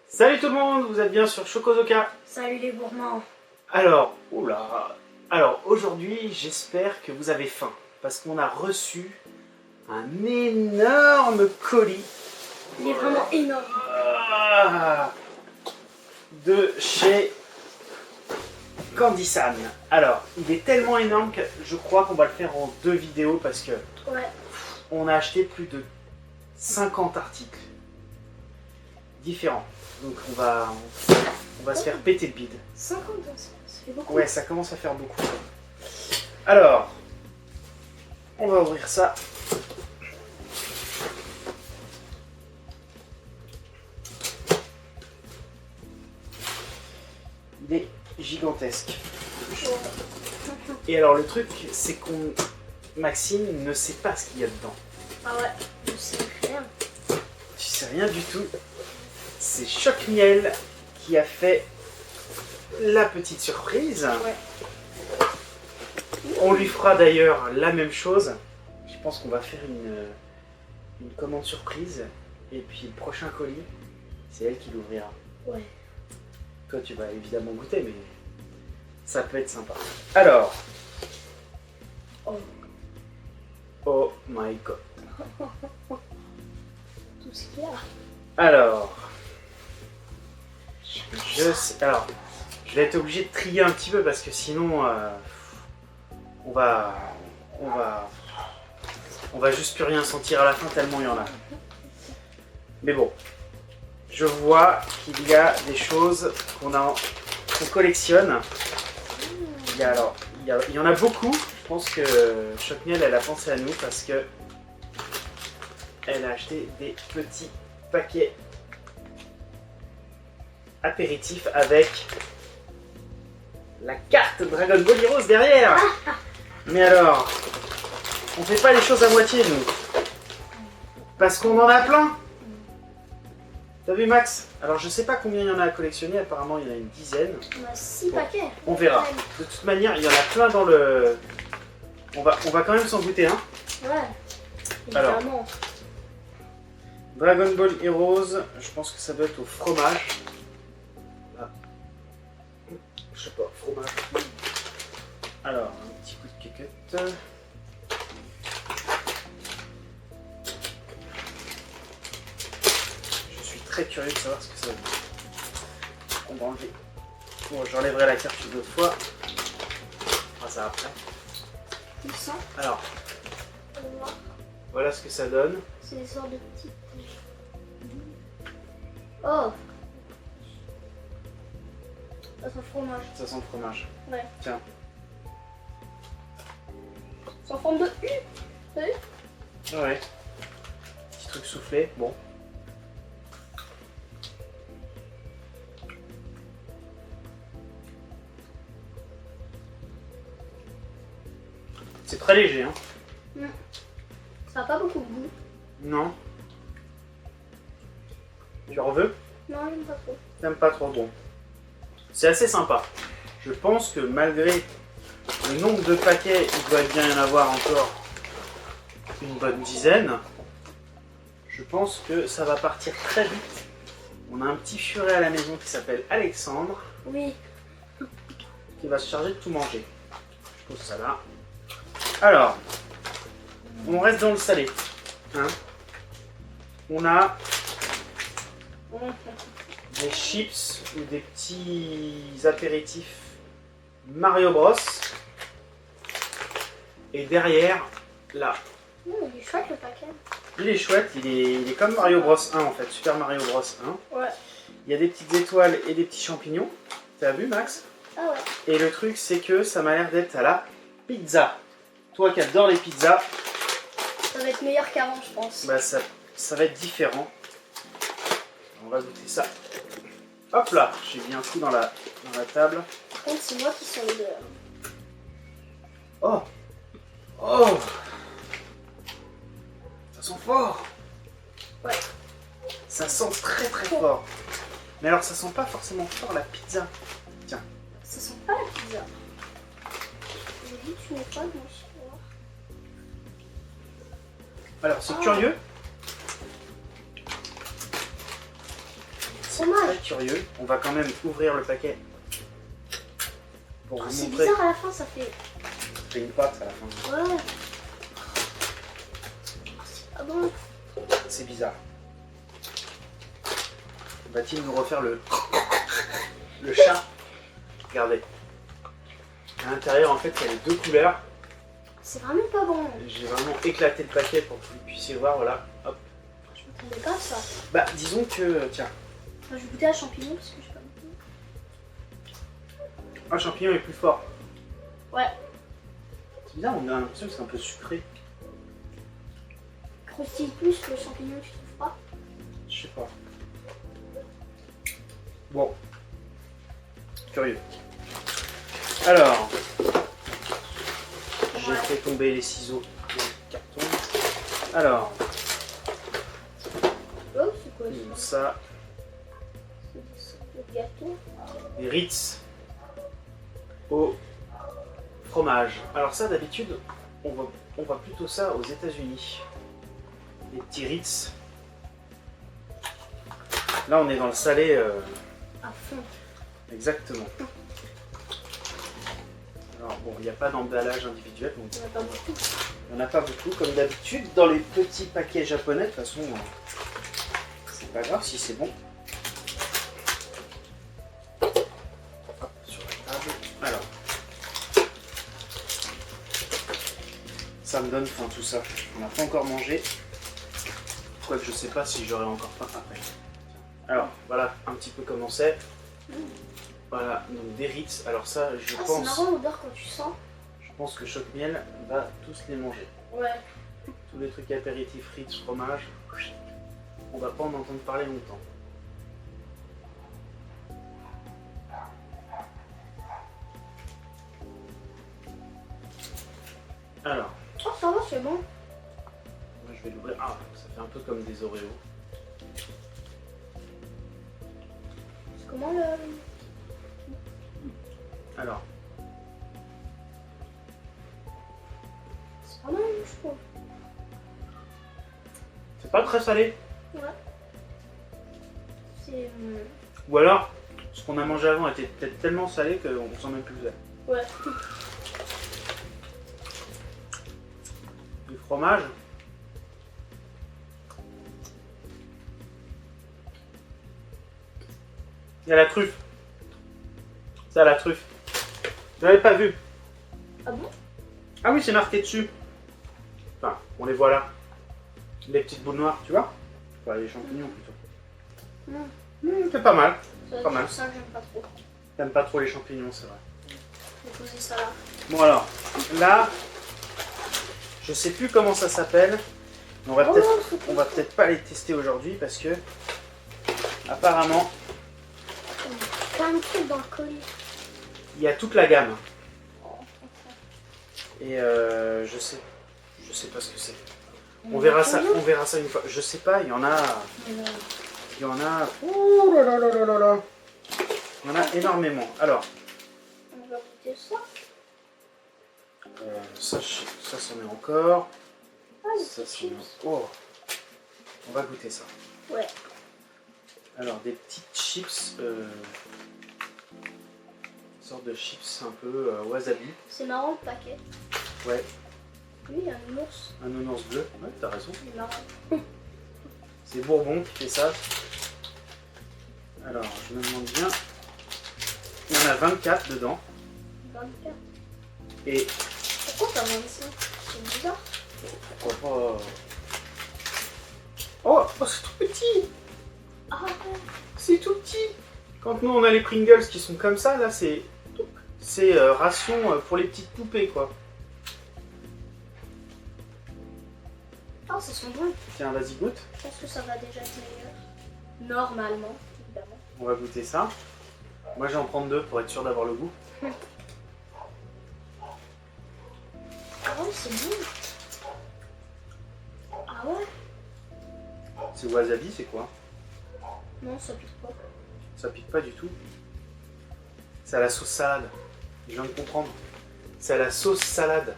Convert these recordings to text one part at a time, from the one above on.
Salut tout le monde, vous êtes bien sur Chocozoka. Salut les gourmands. Alors, aujourd'hui, j'espère que vous avez faim. Parce qu'on a reçu un énorme colis. Il est vraiment énorme. De chez Candysan. Alors, il est tellement énorme que je crois qu'on va le faire en 2 vidéos parce que Ouais. on a acheté plus de 50 articles différents. Donc on va se faire péter le bide. 50 ans, ça fait beaucoup. Ouais, ça commence à faire beaucoup. Alors, on va ouvrir ça. Il est gigantesque. Et alors le truc, c'est qu'on Maxime ne sait pas ce qu'il y a dedans. Ah ouais, je sais rien. Tu sais rien du tout. C'est Choc Miel qui a fait la petite surprise. Ouais. On lui fera d'ailleurs la même chose. Je pense qu'on va faire une commande surprise. Et puis le prochain colis, c'est elle qui l'ouvrira. Ouais. Toi, tu vas évidemment goûter, mais ça peut être sympa. Alors. Oh. Oh my god. Tout ce qu'il y a. Alors. Je vais être obligé de trier un petit peu parce que sinon, on va juste plus rien sentir à la fin tellement il y en a. Mais bon, je vois qu'il y a des choses qu'on collectionne. Il y en a beaucoup. Je pense que Choc Miel, elle a pensé à nous parce que elle a acheté des petits paquets apéritifs avec la carte Dragon Ball Heroes derrière. Mais alors, on fait pas les choses à moitié nous, parce qu'on en a plein. T'as vu Max? Alors je sais pas combien il y en a à collectionner, apparemment il y en a une dizaine. On a 6 paquets. On verra. De toute manière, il y en a plein dans le... On va quand même s'en goûter un. Ouais. Alors. Évidemment. Dragon Ball Heroes, je pense que ça doit être au fromage. Là. Je sais pas, fromage. Alors, un petit coup de caquette. Je suis très curieux de savoir ce que ça donne. On va enlever. Bon, j'enlèverai la carte une autre fois. On fera ça après. Tu sens? Alors, On va voir. voilà ce que ça donne. C'est des sortes de petites. Oh. Ça sent le fromage. Ça sent le fromage. Ouais. Tiens. C'est en forme de U. T'as vu? Ouais. Petit truc soufflé. Bon. C'est très léger, hein? Ça n'a pas beaucoup de goût. Non. Tu en veux? Non, j'aime pas trop. T'aimes pas trop bon. C'est assez sympa. Je pense que malgré le nombre de paquets, il doit bien y en avoir encore une bonne dizaine. Je pense que ça va partir très vite. On a un petit furet à la maison qui s'appelle Alexandre, Oui. qui va se charger de tout manger. Je pose ça là. Alors, on reste dans le salé. Hein, on a des chips ou des petits apéritifs Mario Bros. Et derrière, là, Il est chouette le paquet. il est chouette, il est comme Mario Bros 1 en fait, Super Mario Bros 1. Ouais. Il y a des petites étoiles et des petits champignons. T'as vu Max? Ah ouais. Et le truc c'est que ça m'a l'air d'être à la pizza. Toi qui adores les pizzas, Ça va être meilleur qu'avant, je pense. bah ça va être différent. On va goûter ça. Hop là, j'ai mis un coup dans la table. Par contre, c'est moi qui sens l'odeur. Oh! Oh! Ça sent fort! Ouais. Ça sent très très fort. Mais alors ça sent pas forcément fort la pizza. Tiens. Ça sent pas la pizza. J'ai dit tu n'es pas dans ce soir. Alors c'est Oh. curieux. c'est fromage. très curieux. On va quand même ouvrir le paquet pour Oh, vous c'est montrer. bizarre à la fin, ça fait. C'est une pâte à la fin. Ouais. C'est pas bon. C'est bizarre. Va-t-il nous refaire le chat? Regardez. À l'intérieur, en fait, il y a les deux couleurs. C'est vraiment pas bon. J'ai vraiment éclaté le paquet pour que vous puissiez voir. Voilà. Hop. Je m'attendais pas à ça. Bah, disons que, tiens, Moi, je vais goûter à champignon parce que je sais pas goûté. un champignon est plus fort. Ouais. C'est bizarre, on a l'impression que c'est un peu sucré. Croustille plus que le champignon, tu trouves pas? Je sais pas. Bon. Curieux. Alors, j'ai Ouais. fait tomber les ciseaux dans le carton. Alors, Oh, c'est quoi ça? ça, C'est des sortes de gâteaux. les Ritz au fromage. Alors ça, d'habitude, on voit plutôt ça aux États-Unis. Les petits Ritz. Là, on est dans le salé. À fond. Exactement. Alors bon, il n'y a pas d'emballage individuel, donc Il n'y en a pas beaucoup. il n'y en a pas beaucoup comme d'habitude dans les petits paquets japonais. De toute façon, c'est pas grave si c'est bon. Hop, sur la table. Alors, ça me donne faim tout ça. On n'a pas encore mangé. Quoique je sais pas si j'aurai encore faim après. Alors, voilà un petit peu comment c'est. Voilà, donc des Ritz. Alors ça, je Ah, c'est pense... marrant l'odeur quand tu sens. Je pense que Choc-Miel va tous les manger. Ouais. Tous les trucs apéritifs, frites, fromage, on va pas en entendre parler longtemps. Alors, Oh, ça va, c'est bon. moi je vais l'ouvrir. Ah, ça fait un peu comme des Oreos. C'est comment le. Alors, C'est pas mal, je trouve. c'est pas très salé. Ouais. C'est. Ou alors, ce qu'on a mangé avant était peut-être tellement salé qu'on sent même plus le sel. Ouais. Du fromage. Il y a la truffe. Ça, la truffe. Vous l'avez pas vu? Ah bon? Ah oui, c'est marqué dessus. Enfin, on les voit là. Les petites boules noires, tu vois? Enfin, les champignons plutôt. C'est pas mal. C'est Pas mal. pour ça que j'aime pas trop. T'aimes pas trop les champignons, c'est vrai. Je vais poser ça là. Bon alors, là, je sais plus comment ça s'appelle. Mais on va peut-être pas les tester aujourd'hui parce que apparemment, Plein de trucs dans le colis. il y a toute la gamme. Et je sais pas ce que c'est. On verra ça une fois. Je sais pas, il y en a. Oh là là là là là là. Il y en a énormément. Alors, On va goûter ça. ça c'en est encore. Ah, les Ça, petits c'en est- chips. Oh, on va goûter ça. Ouais. Alors, des petites chips. Une sorte de chips un peu wasabi. C'est marrant le paquet. Ouais, Lui, il y a un ours. un nounours bleu. Ouais, t'as raison. Il est marrant. C'est Bourbon qui fait ça. Alors, je me demande bien. Il y en a 24 dedans. 24. Et Pourquoi t'as 25? C'est bizarre. pourquoi pas. Oh, c'est tout petit! Ah ouais. C'est tout petit! Quand nous on a les Pringles qui sont comme ça, là c'est ration pour les petites poupées quoi. Ah, ça sent bon. Tiens, vas-y goûte. Je pense que ça va déjà être meilleur. Normalement, évidemment. On va goûter ça. Moi je vais en prendre deux pour être sûr d'avoir le goût. Ah ouais, c'est bon. Ah ouais? C'est wasabi, c'est quoi? Non, ça pique pas. Ça pique pas du tout. C'est à la sauce salade. Je viens de comprendre. C'est à la sauce salade.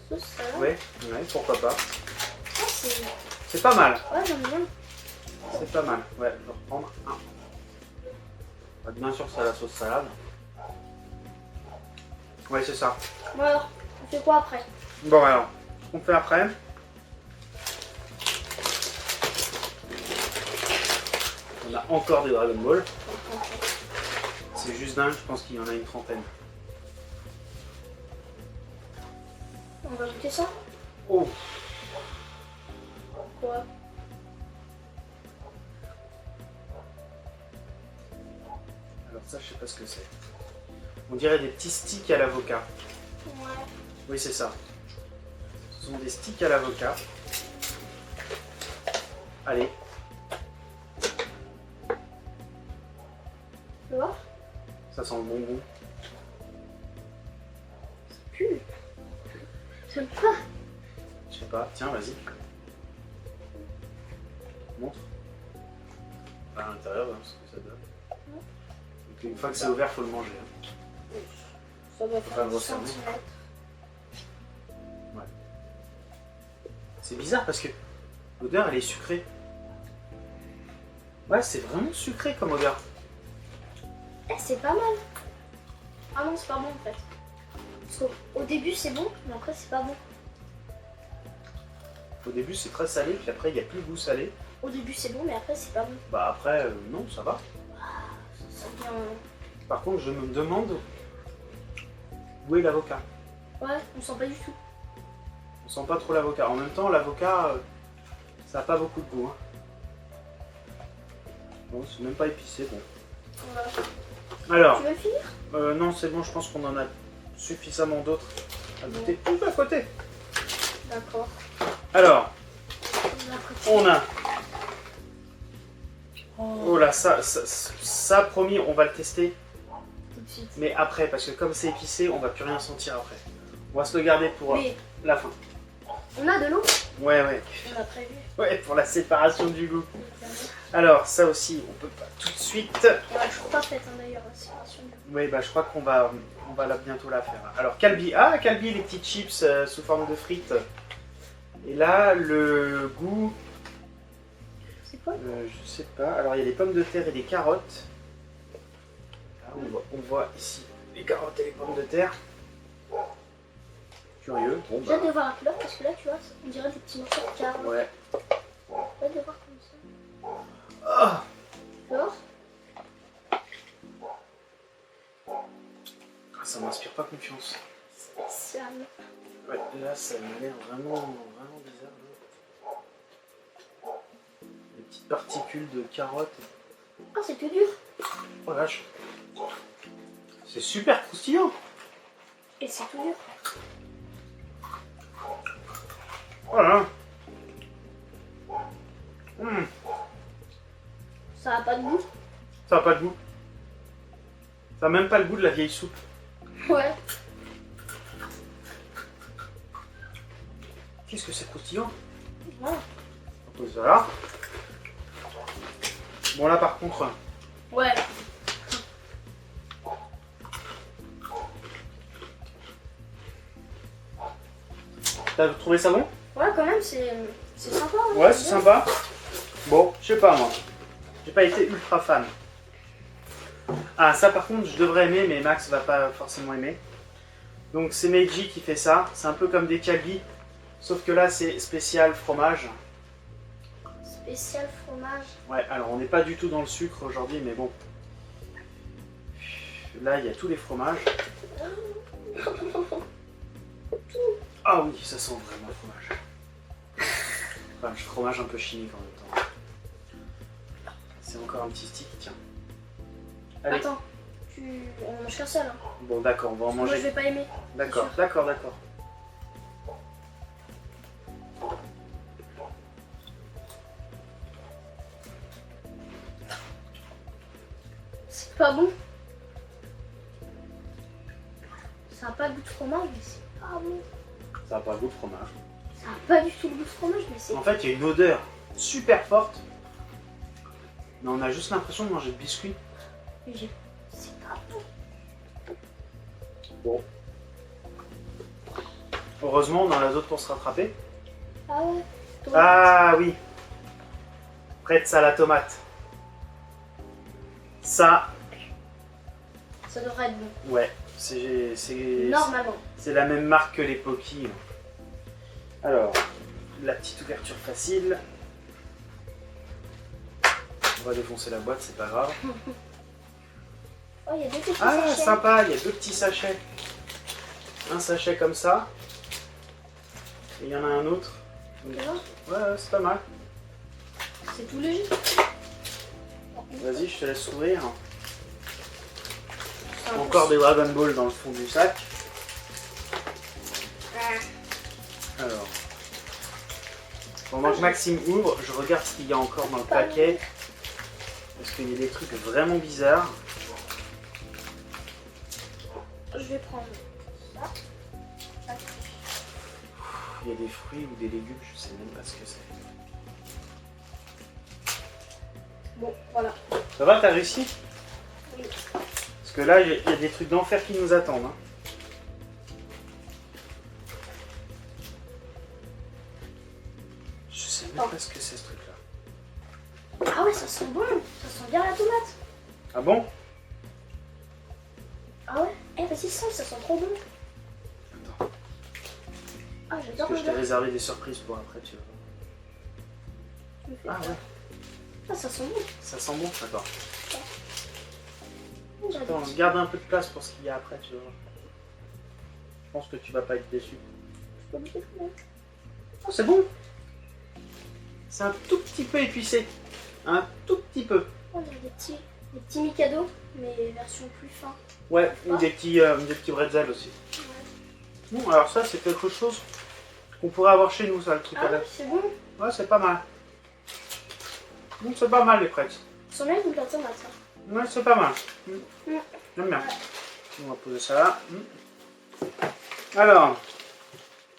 Sauce salade. Ouais, pourquoi pas. Ah, c'est. C'est pas mal. Ouais, j'aime bien. C'est pas mal. Ouais, je vais reprendre un. Bien sûr, c'est la sauce salade. Ouais, c'est ça. Bon alors, on fait quoi après? Bon, alors, ce qu'on fait après. On a encore des Dragon Ball. C'est juste dingue, je pense qu'il y en a une trentaine. On va goûter ça? Oh, Quoi? alors ça, je sais pas ce que c'est. On dirait des petits sticks à l'avocat. Ouais. Oui, c'est ça. Ce sont des sticks à l'avocat. Allez, Tu vois? ça sent le bonbon. Ça pue. J'aime pas. Je sais pas, tiens, vas-y. Montre. À l'intérieur, hein, ce que ça donne. Donc, une fois que c'est ouvert, faut le manger. Hein. Ça doit Faut pas faire le 10 resserrer. centimètres. C'est bizarre parce que l'odeur, elle est sucrée. Ouais, c'est vraiment sucré comme odeur. Eh, c'est pas mal. Ah non, c'est pas bon en fait. Parce qu'au début c'est bon, mais après c'est pas bon. Au début, c'est très salé, puis après, il n'y a plus le goût salé. Au début c'est bon, mais après c'est pas bon. Bah après, non, ça va. Ça vient... Par contre, je me demande où est l'avocat. Ouais, on sent pas du tout. On sent pas trop l'avocat. En même temps, l'avocat, ça n'a pas beaucoup de goût. Hein. Bon, c'est même pas épicé, bon. Voilà. Alors, Tu veux le finir? non, c'est bon, je pense qu'on en a suffisamment d'autres à goûter tout à côté. D'accord. Alors, On a on a... Oh là, ça, promis, on va le tester. tout de suite. Mais après, parce que comme c'est épicé, on va plus rien sentir après. On va se le garder pour Mais la fin. on a de l'eau? Ouais, ouais. On a prévu. Ouais, pour la séparation du goût. Alors, ça aussi, on peut pas tout de suite. Ouais, je crois pas peut-être d'ailleurs la séparation. Oui, bah je crois qu'on va, bientôt la faire. Alors, Calbee, Calbee, les petites chips sous forme de frites. Et là, le goût, C'est quoi? je sais pas. Alors, il y a des pommes de terre et des carottes. Là, on voit ici les carottes et les pommes de terre. Curieux. Bon, J'ai hâte de voir la couleur parce que là, tu vois, on dirait des petits morceaux de carottes. ouais. J'ai hâte de voir comme ça. Ah, Tu vois? ça m'inspire pas confiance. Spécial. Ouais, là, ça m'a l'air vraiment, vraiment bizarre. Là. Des petites particules de carottes. Ah, c'est tout dur. Oh vache. C'est super croustillant. Et c'est tout dur. Voilà. Mmh. Ça a pas de goût. Ça n'a pas de goût. Ça n'a même pas le goût de la vieille soupe. Ouais. Qu'est-ce que c'est croustillant? Voilà. On pose ça là. Bon là par contre, Ouais. t'as trouvé ça bon? Ouais, quand même, c'est sympa. Hein, Ouais, c'est sympa. Bon, je sais pas moi. J'ai pas été ultra fan. Ah, ça par contre, je devrais aimer, mais Max va pas forcément aimer. Donc c'est Meiji qui fait ça. C'est un peu comme des Calbee, sauf que là c'est spécial fromage. Spécial fromage. Ouais, alors on n'est pas du tout dans le sucre aujourd'hui, mais bon. Là, il y a tous les fromages. Ah oui, ça sent vraiment le fromage. Enfin, le fromage un peu chimique en même temps. C'est encore un petit stick, tiens. Allez. Attends, on mange qu'un seul. Hein. Bon, d'accord, on va en Moi, je manger. vais pas aimer. D'accord, sûr. d'accord, d'accord. C'est pas bon. Ça a pas le goût de fromage, mais c'est pas bon. Ça n'a pas le goût de fromage. Ça a pas du tout le goût de fromage, mais c'est... En fait, il y a une odeur super forte. Mais on a juste l'impression de manger de biscuits. C'est pas bon. Bon. Heureusement, on en a d'autres pour se rattraper. Ah ouais. Ah oui. Pretz à la tomate. Ça, Ça devrait être bon. ouais, Normalement. c'est la même marque que les Pocky. Alors, la petite ouverture facile. On va défoncer la boîte, c'est pas grave. Oh, il y a deux petits Ah, sachets. sympa, il y a 2 petits sachets. Un sachet comme ça. Et il y en a un autre. Tu vois, Ouais, c'est pas mal. c'est tout léger. Vas-y, je te laisse ouvrir. C'est un Encore peu- des Dragon Ball dans le fond du sac. Ah, Alors. Pendant que Maxime ouvre, je regarde ce qu'il y a encore dans le paquet. Parce qu'il y a des trucs vraiment bizarres. je vais prendre ça. Ça. Il y a des fruits ou des légumes, je sais même pas ce que c'est. Bon, voilà. Ça va, t'as réussi? Oui. Parce que là, il y a des trucs d'enfer qui nous attendent. Hein. Je sais même pas ce que c'est ce truc-là. Ah ouais, ça sent bon. Ça sent bien la tomate. Ah bon? Ah ouais. Eh, vas-y, ça sent trop bon. Attends. Ah, Parce j'adore que le je t'ai gars. réservé des surprises pour après, tu vois. Tu me fais Ah peur. ouais, Ah, ça sent bon. ça sent bon. Attends. J'adore. Attends, garde un peu de place pour ce qu'il y a après, tu vois. Je pense que tu vas pas être déçu. Je peux goûter quand même. Oh, c'est bon. C'est un tout petit peu épicé. Un tout petit peu. Oh, il y a des petits Mikado, mais version plus fin. Ouais, ou des petits bretzels aussi. Ouais. Bon, alors ça, c'est quelque chose qu'on pourrait avoir chez nous, ça, le truc Ah à la... ouais, c'est bon. Ouais, c'est pas mal. Donc c'est pas mal les pretz. Ils sont bien comme la tomate. Hein. Ouais, c'est pas mal. Mm. J'aime bien. Ouais. On va poser ça là. Alors,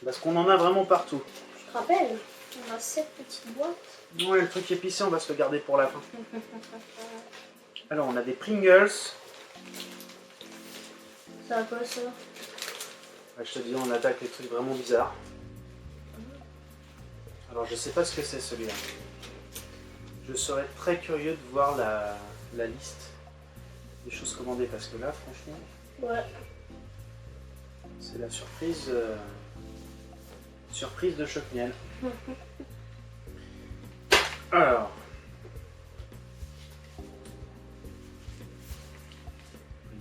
parce qu'on en a vraiment partout. Je te rappelle, on a 7 petites boîtes. Ouais, le truc épicé, on va se le garder pour la fin. Alors, on a des Pringles. Ça va quoi ça? Ouais, je te dis, on attaque les trucs vraiment bizarres. Alors, je sais pas ce que c'est celui-là. Je serais très curieux de voir la liste des choses commandées parce que là, franchement, Ouais. c'est la surprise, surprise de choc-miel. Alors,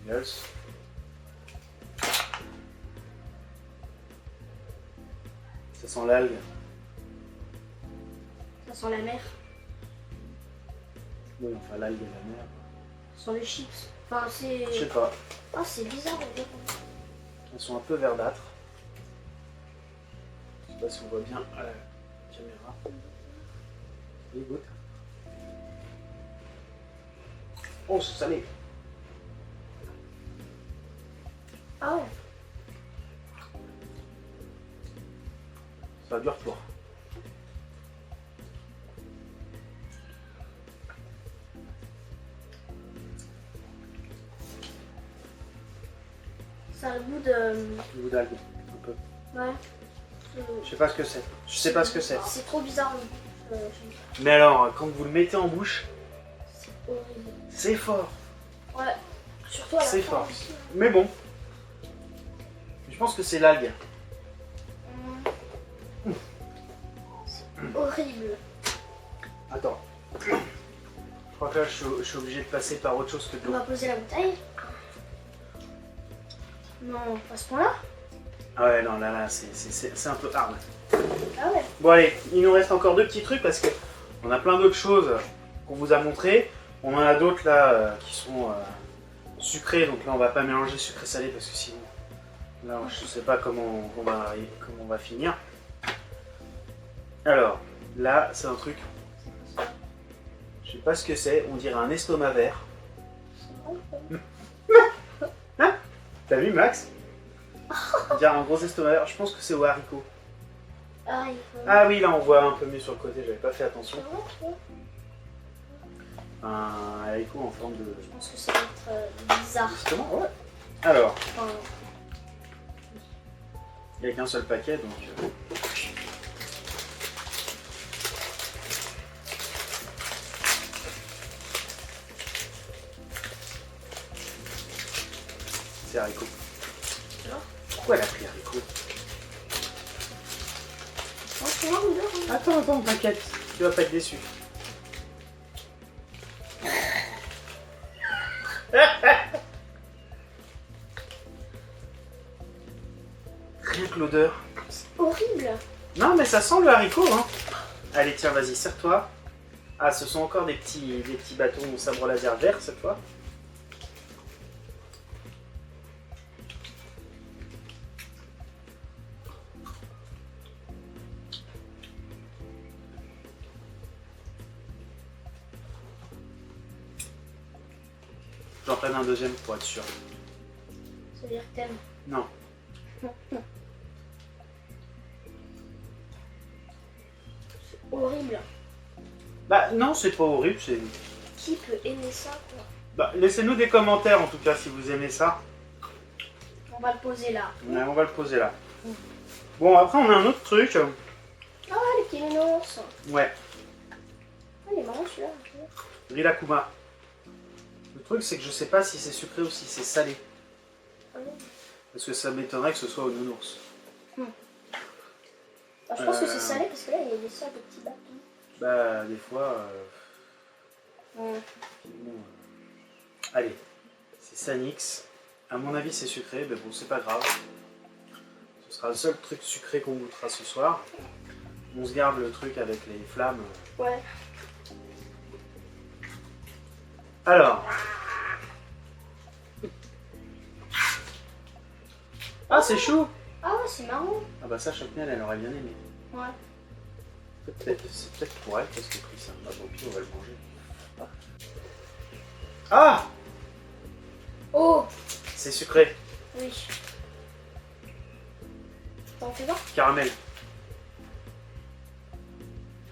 Pringles. Ça sent l'algue. Ça sent la mer. Oui, enfin l'algue et la mer. Ça sent les chips. Enfin, c'est. Je sais pas. Ah, c'est bizarre. Regarde. Elles sont un peu verdâtres. Je sais pas si on voit bien à la caméra. Les gouttes. Oh, c'est salé. Ah ouais. Ça a du retour. Ça a le goût de. Le goût d'algue, un peu. Ouais. Je sais pas ce que c'est. Je sais pas ce que c'est. C'est trop bizarre. Mais alors, quand vous le mettez en bouche, C'est horrible. c'est fort. Ouais. Surtout à la C'est fin fort. aussi. Mais bon. Je pense que c'est l'algue. C'est horrible. Attends. Je crois que là, je suis obligé de passer par autre chose que de On l'eau. va poser la bouteille. Non, pas à ce point-là. Ah ouais, non, là, c'est un peu hard. Ah ouais. Bon, allez, il nous reste encore 2 petits trucs parce que on a plein d'autres choses qu'on vous a montré. On en a d'autres là qui sont sucrés, donc là, on va pas mélanger sucré-salé parce que sinon, là, je sais pas comment on va finir. Alors, là, c'est un truc, je sais pas ce que c'est, on dirait un estomac vert. T'as vu, Max? On dirait un gros estomac vert, je pense que c'est au haricot. Ah, il faut. Ah oui, là on voit un peu mieux sur le côté, j'avais pas fait attention. Un haricot en forme de... Je pense que ça va être bizarre. Justement, ouais. Alors, Enfin, il n'y a qu'un seul paquet, donc... C'est haricot. Alors Pourquoi elle a pris haricot? Franchement, l'odeur. Attends, t'inquiète. Tu vas pas être déçu. Rien que l'odeur. C'est horrible. Non, mais ça sent le haricot, hein. Allez, tiens, vas-y, serre-toi. Ah, ce sont encore des petits bâtons au sabre laser vert cette fois. J'en prenne un deuxième pour être sûr. Ça veut dire que t'aimes. Non. C'est horrible. Bah non, c'est pas horrible, c'est... Qui peut aimer ça, quoi? Bah, laissez-nous des commentaires en tout cas si vous aimez ça. On va le poser là. Ouais, on va le poser là. Bon, après on a un autre truc. Ah, les petits nounours. Ouais, Ah, il est marrant celui-là. Rilakuma. Le truc c'est que je sais pas si c'est sucré ou si c'est salé. Ah, oui. Parce que ça m'étonnerait que ce soit au nounours. Ah, je pense que c'est salé parce que là, il y a des sortes de petits bâtons. Bah, des fois... bon, allez, c'est Sanix. À mon avis, c'est sucré, mais bon, c'est pas grave. Ce sera le seul truc sucré qu'on goûtera ce soir. On se garde le truc avec les flammes. Ouais. Alors. Ah, c'est chou! Ah ouais, c'est marrant. Ah bah ça, Chapnel, elle aurait bien aimé. Ouais. C'est peut-être pour elle parce qu'elle a pris ça. Bah bon, puis on va le manger. Ah! Oh! C'est sucré. Oui. T'en fais voir? Caramel.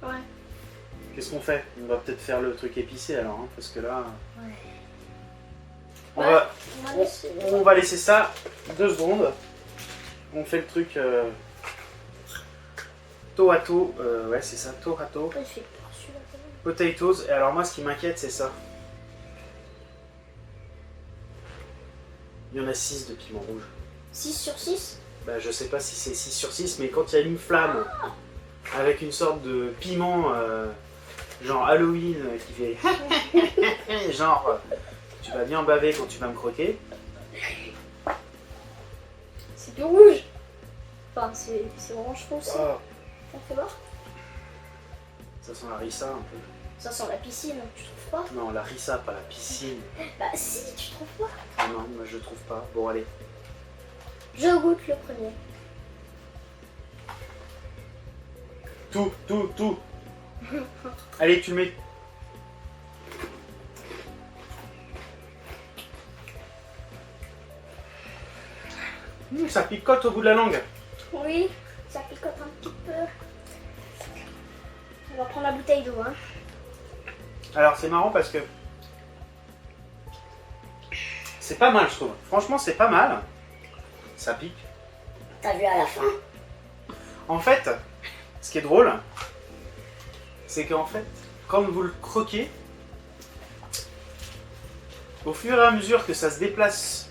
Ouais. Qu'est-ce qu'on fait? On va peut-être faire le truc épicé alors, hein, parce que là... Ouais. On, Ouais, va, on va laisser. on va laisser ça 2 secondes. On fait le truc... Tohato. Ouais, c'est ça, Tohato. Il fait peur celui-là quand même. Potatoes. Et alors moi, ce qui m'inquiète, c'est ça. Il y en a 6 de piment rouge. 6 sur 6? Bah, je sais pas si c'est 6 sur 6, mais quand il y a une flamme avec une sorte de piment, genre Halloween, qui fait genre, tu vas bien baver quand tu vas me croquer. C'est du rouge. Enfin, c'est orange foncé. Oh, On fait voir? ça sent la rissa un peu. Ça sent la piscine, tu trouves pas? Non, la rissa, pas la piscine. Bah si, tu trouves pas? Ah non, moi je trouve pas. Bon, allez. Je goûte le premier. Tout. Allez, tu le mets. Ça picote au bout de la langue. Oui, ça picote un petit peu. On va prendre la bouteille d'eau, hein. Alors c'est marrant parce que c'est pas mal, je trouve. Franchement, c'est pas mal. Ça pique. T'as vu à la fin? En fait, ce qui est drôle, c'est qu'en fait, quand vous le croquez, au fur et à mesure que ça se déplace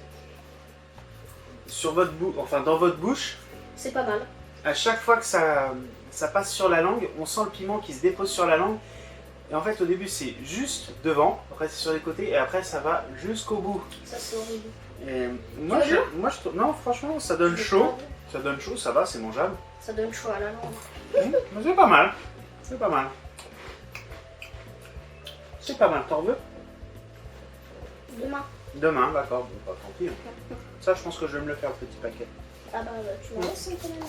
sur votre enfin dans votre bouche, C'est pas mal. à chaque fois que ça passe sur la langue, on sent le piment qui se dépose sur la langue. Et en fait, au début, c'est juste devant, après c'est sur les côtés, et après ça va jusqu'au bout. Ça, c'est horrible. Et moi, je trouve... Non, franchement, ça donne chaud. Ça donne chaud, ça va, c'est mangeable. Ça donne chaud à la langue. Mais c'est pas mal. C'est pas mal. C'est pas mal, t'en veux? Demain. Demain, d'accord. Bon, bah, tant pis. Hein. Ça, je pense que je vais me le faire, le petit paquet. Ah bah, tu m'en laisses un peu maintenant.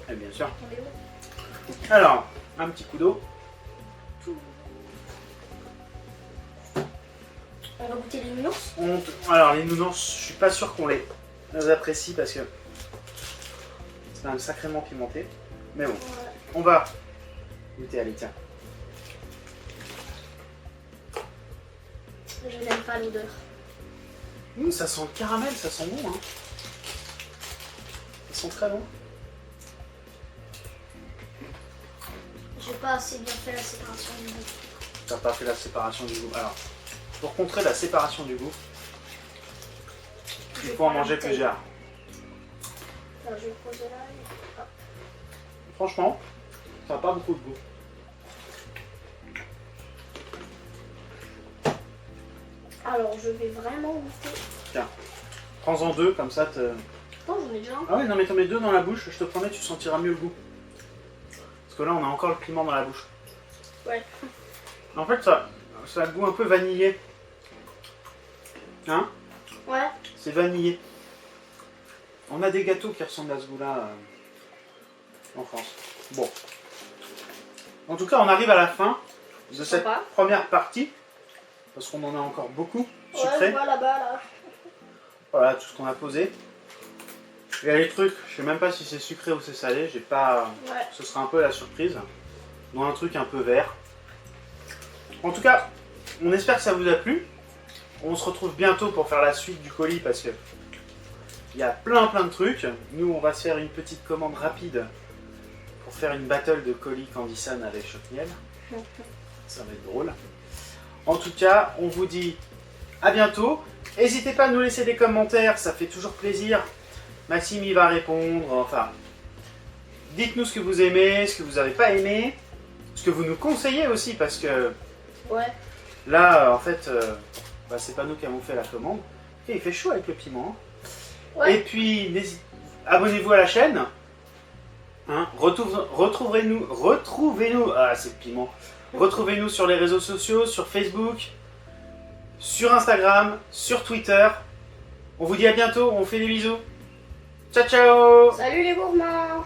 Et bien sûr. Attendez, où? Alors, un petit coup d'eau. On va goûter les nounours. Alors, les nounours, je suis pas sûr qu'on les apprécie parce que c'est quand même sacrément pimenté. Mais bon, Ouais. on va goûter. Allez, tiens. Je n'aime pas l'odeur. Ça sent le caramel, ça sent bon. Hein. Ça sent très bon. J'ai pas assez bien fait la séparation du goût. T'as pas fait la séparation du goût. Alors, pour contrer la séparation du goût, Il faut en manger plusieurs. Alors, je vais le poser là. Hop. Franchement, ça n'a pas beaucoup de goût. Alors, je vais vraiment goûter. Tiens, prends-en 2, comme ça te... Non, j'en ai déjà un. Ah ouais, non mais t'en mets 2 dans la bouche, je te promets, tu sentiras mieux le goût. Parce que là, on a encore le piment dans la bouche. Ouais. En fait, ça a le goût un peu vanillé. Hein? Ouais. C'est vanillé. On a des gâteaux qui ressemblent à ce goût-là en France. Bon. En tout cas, on arrive à la fin de cette Sympa. première partie. Parce qu'on en a encore beaucoup Ouais, sucré. je vois là-bas, là. Voilà tout ce qu'on a posé. Il y a les trucs, je sais même pas si c'est sucré ou c'est salé. J'ai pas. Ouais. Ce sera un peu la surprise. Dans un truc un peu vert. En tout cas, on espère que ça vous a plu. On se retrouve bientôt pour faire la suite du colis parce que il y a plein de trucs. Nous, on va se faire une petite commande rapide pour faire une battle de colis Candy Sun avec Choc-Miel. Ça va être drôle. En tout cas, on vous dit à bientôt. N'hésitez pas à nous laisser des commentaires, ça fait toujours plaisir. Maxime il va répondre. Enfin, dites-nous ce que vous aimez, ce que vous n'avez pas aimé, ce que vous nous conseillez aussi parce que Ouais. là, en fait, c'est pas nous qui avons fait la commande. Et il fait chaud avec le piment. Ouais. Et puis, abonnez-vous à la chaîne. Hein, retrouvez-nous. Ah, c'est le piment. Retrouvez-nous sur les réseaux sociaux, sur Facebook, sur Instagram, sur Twitter. On vous dit à bientôt, on fait des bisous. Ciao, ciao. Salut les gourmands.